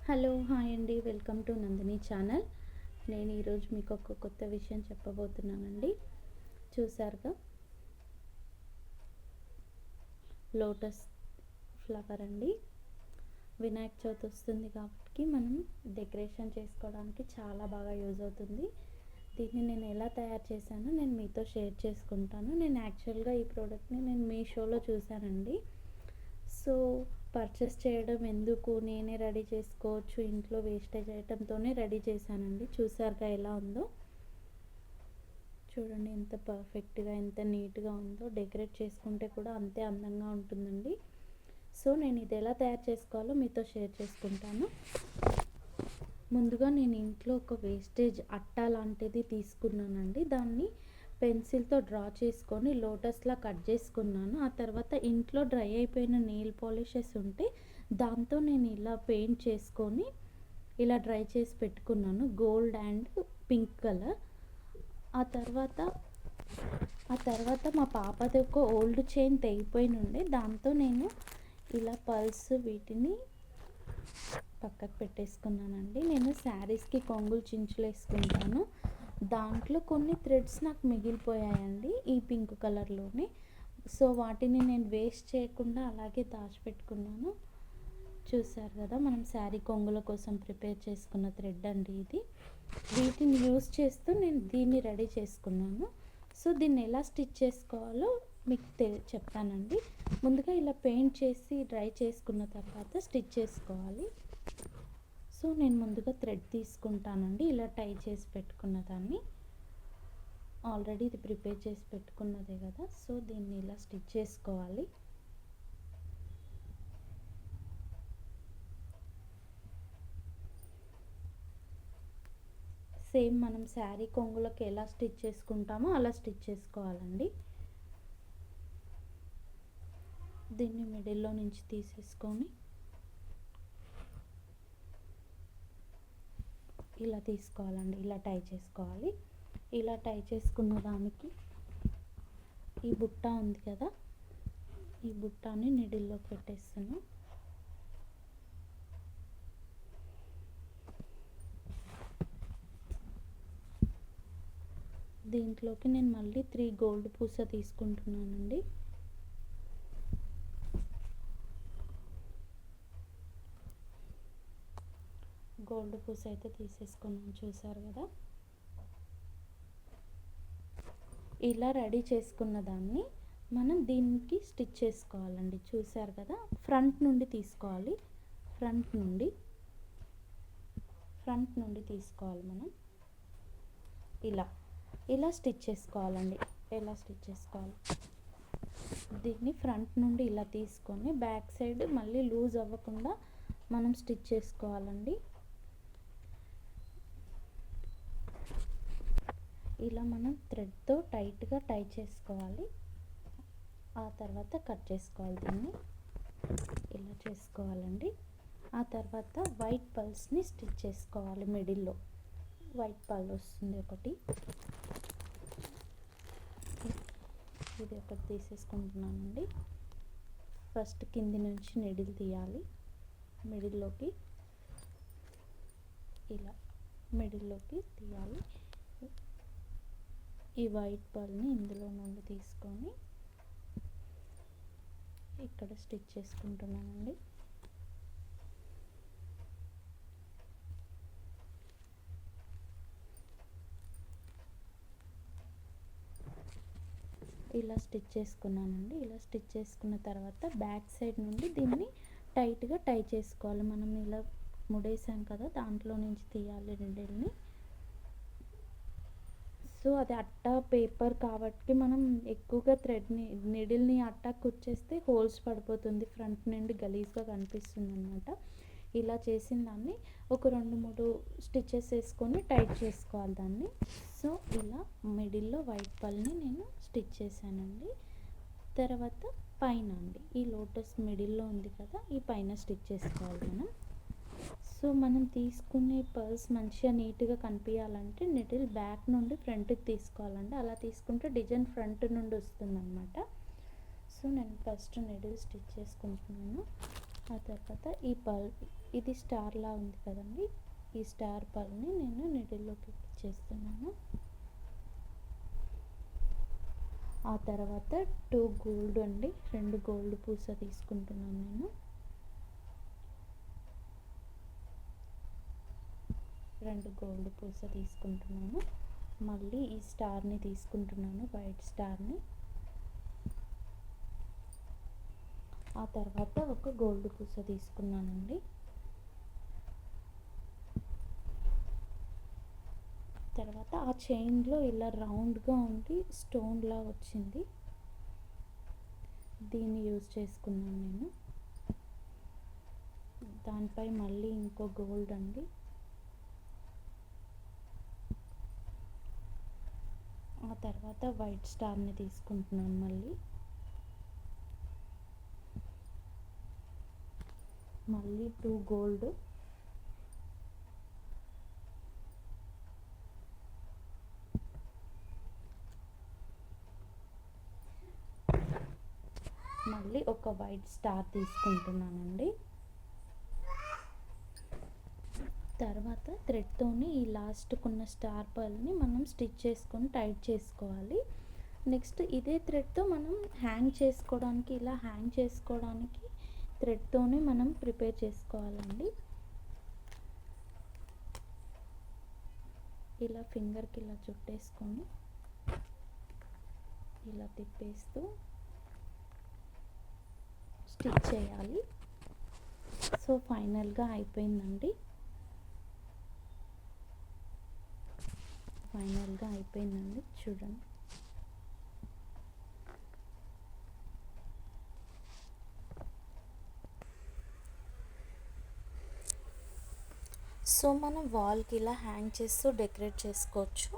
Hello hi అండి, welcome to Nandini channel. నేను ఈరోజు మీకు ఒక కొత్త విషయం చెప్పబోతున్నానండి. చూసారుగా, లోటస్ ఫ్లవర్ అండి. వినాయక చవితి వస్తుంది కాబట్టి మనం డెకరేషన్ చేసుకోవడానికి చాలా బాగా యూజ్ అవుతుంది. దీన్ని నేను ఎలా తయారు చేశానో నేను మీతో షేర్ చేసుకుంటాను. నేను యాక్చువల్గా ఈ ప్రోడక్ట్ని నేను మీషోలో చూశానండి. సో పర్చేస్ చేయడం ఎందుకు, నేనే రెడీ చేసుకోవచ్చు, ఇంట్లో వేస్టేజ్ ఐటెంతోనే రెడీ చేశానండి. చూసారుగా ఎలా ఉందో, చూడండి ఎంత పర్ఫెక్ట్గా ఎంత నీట్గా ఉందో. డెకరేట్ చేసుకుంటే కూడా అంతే అందంగా ఉంటుందండి. సో నేను ఇది ఎలా తయారు చేసుకోవాలో మీతో షేర్ చేసుకుంటాను. ముందుగా నేను ఇంట్లో ఒక వేస్టేజ్ అట్ట లాంటిది తీసుకున్నానండి. దాన్ని పెన్సిల్తో డ్రా చేసుకొని లోటస్లా కట్ చేసుకున్నాను. ఆ తర్వాత ఇంట్లో డ్రై అయిపోయిన నెయిల్ పాలిషెస్ ఉంటే దాంతో నేను ఇలా పెయింట్ చేసుకొని ఇలా డ్రై చేసి పెట్టుకున్నాను, గోల్డ్ అండ్ పింక్ కలర్. ఆ తర్వాత మా పాపది ఒక ఓల్డ్ చైన్ తెగిపోయి ఉండే, దాంతో నేను ఇలా పర్ల్స్ వీటిని పక్కకు పెట్టేసుకున్నానండి. నేను శారీస్కి కొంగులు చించులు వేసుకుంటాను. దాంట్లో కొన్ని థ్రెడ్స్ నాకు మిగిలిపోయాయండి ఈ పింక్ కలర్లోనే. సో వాటిని నేను వేస్ట్ చేయకుండా అలాగే దాచిపెట్టుకున్నాను. చూసారు కదా, మనం శారీ కొంగుల కోసం ప్రిపేర్ చేసుకున్న థ్రెడ్ అండి ఇది. వీటిని యూస్ చేస్తూ నేను దీన్ని రెడీ చేసుకున్నాను. సో దీన్ని ఎలా స్టిచ్ చేసుకోవాలో మీకు చెప్తానండి. ముందుగా ఇలా పెయింట్ చేసి డ్రై చేసుకున్న తర్వాత స్టిచ్ చేసుకోవాలి. సో నేను ముందుగా థ్రెడ్ తీసుకుంటానండి. ఇలా టై చేసి పెట్టుకున్న దాన్ని, ఆల్రెడీ ఇది ప్రిపేర్ చేసి పెట్టుకున్నదే కదా. సో దీన్ని ఇలా స్టిచ్ చేసుకోవాలి. సేమ్ మనం శారీ కొంగులకు ఎలా స్టిచ్ చేసుకుంటామో అలా స్టిచ్ చేసుకోవాలండి. దీన్ని మిడిల్లో నుంచి తీసేసుకొని ఇలా తీసుకోవాలండి. ఇలా టై చేసుకోవాలి. ఇలా టై చేసుకున్న దానికి ఈ బుట్ట ఉంది కదా, ఈ బుట్టని నిడిల్లో పెట్టేస్తాను. దీంట్లోకి నేను మళ్ళీ 3 గోల్డ్ పూస తీసుకుంటున్నానండి. గోల్డ్ పూస అయితే తీసేసుకున్నాను, చూసారు కదా. ఇలా రెడీ చేసుకున్న దాన్ని మనం దీనికి స్టిచ్ చేసుకోవాలండి. చూసారు కదా, ఫ్రంట్ నుండి తీసుకోవాలి. ఫ్రంట్ నుండి తీసుకోవాలి మనం. ఇలా స్టిచ్ చేసుకోవాలండి. ఎలా స్టిచ్ చేసుకోవాలి, దీన్ని ఫ్రంట్ నుండి ఇలా తీసుకొని బ్యాక్ సైడ్ మళ్ళీ లూజ్ అవ్వకుండా మనం స్టిచ్ చేసుకోవాలండి. ఇలా మనం థ్రెడ్తో టైట్గా టై చేసుకోవాలి. ఆ తర్వాత కట్ చేసుకోవాలి. దీన్ని ఇలా చేసుకోవాలండి. ఆ తర్వాత వైట్ పల్స్ని స్టిచ్ చేసుకోవాలి. మిడిల్లో వైట్ పల్ వస్తుంది ఒకటి, ఇది ఒకటి తీసేసుకుంటున్నానండి. ఫస్ట్ కింది నుంచి నిడిల్ తీయాలి. మిడిల్లోకి ఇలా మిడిల్లోకి తీయాలి. ఈ వైట్ పల్ని ఇందులో నుండి తీసుకొని ఇక్కడ స్టిచ్ చేసుకుంటున్నానండి. ఇలా స్టిచ్ చేసుకున్నానండి. ఇలా స్టిచ్ చేసుకున్న తర్వాత బ్యాక్ సైడ్ నుండి దీన్ని టైట్గా టై చేసుకోవాలి. మనం ఇలా ముడేసాం కదా, దాంట్లో నుంచి తీయాలి నిడిల్ని. సో అది అట్ట పేపర్ కాబట్టి మనం ఎక్కువగా నిడిల్ని అట్టాకు కుచ్చేస్తే హోల్స్ పడిపోతుంది, ఫ్రంట్ నుండి గలీజ్గా కనిపిస్తుంది అనమాట. ఇలా చేసిన దాన్ని ఒక 2-3 స్టిచెస్ వేసుకొని టైట్ చేసుకోవాలి దాన్ని. సో ఇలా మిడిల్లో వైట్ పల్ని నేను స్టిచ్ చేశానండి. తర్వాత పైన అండి, ఈ లోటస్ మిడిల్లో ఉంది కదా, ఈ పైన స్టిచ్ చేసుకోవాలి మనం. సో మనం తీసుకునే పర్ల్స్ మంచిగా నీట్గా కనిపించాలంటే నిడిల్ బ్యాక్ నుండి ఫ్రంట్కి తీసుకోవాలండి. అలా తీసుకుంటే డిజైన్ ఫ్రంట్ నుండి వస్తుంది అనమాట. సో నేను ఫస్ట్ నిడిల్ స్టిచ్ చేసుకుంటున్నాను. ఆ తర్వాత ఈ ఇది స్టార్లా ఉంది కదండి, ఈ స్టార్ పర్ల్ని నేను నీడిల్లోకి చేస్తున్నాను. ఆ తర్వాత 2 గోల్డ్ అండి, 2 గోల్డ్ పూస తీసుకుంటున్నాను నేను. 2 గోల్డ్ పూస తీసుకుంటున్నాను. మళ్ళీ ఈ స్టార్ని తీసుకుంటున్నాను, వైట్ స్టార్ని. ఆ తర్వాత ఒక గోల్డ్ పూస తీసుకున్నానండి. తర్వాత ఆ చైన్లో ఇలా రౌండ్గా ఉండి స్టోన్లా వచ్చింది, దీన్ని యూజ్ చేసుకున్నాను నేను. దానిపై మళ్ళీ ఇంకో గోల్డ్ అండి. ఆ తర్వాత వైట్ స్టార్ని తీసుకుంటున్నాను మళ్ళీ 2 గోల్డ్. మళ్ళీ ఒక వైట్ స్టార్ తీసుకుంటున్నానండి. తర్వాత థ్రెడ్తోని ఈ లాస్ట్కున్న స్టార్ పర్ల్ని మనం స్టిచ్ చేసుకొని టైట్ చేసుకోవాలి. నెక్స్ట్ ఇదే థ్రెడ్తో మనం హ్యాంగ్ చేసుకోవడానికి, ఇలా హ్యాంగ్ చేసుకోవడానికి థ్రెడ్తోనే మనం ప్రిపేర్ చేసుకోవాలండి. ఇలా ఫింగర్కి ఇలా చుట్టేసుకొని ఇలా తిప్పేస్తూ స్టిచ్ చేయాలి. సో ఫైనల్గా అయిపోయిందండి. చూడండి. సో మనం వాల్కి ఇలా హ్యాంగ్ చేస్తూ డెకరేట్ చేసుకోవచ్చు.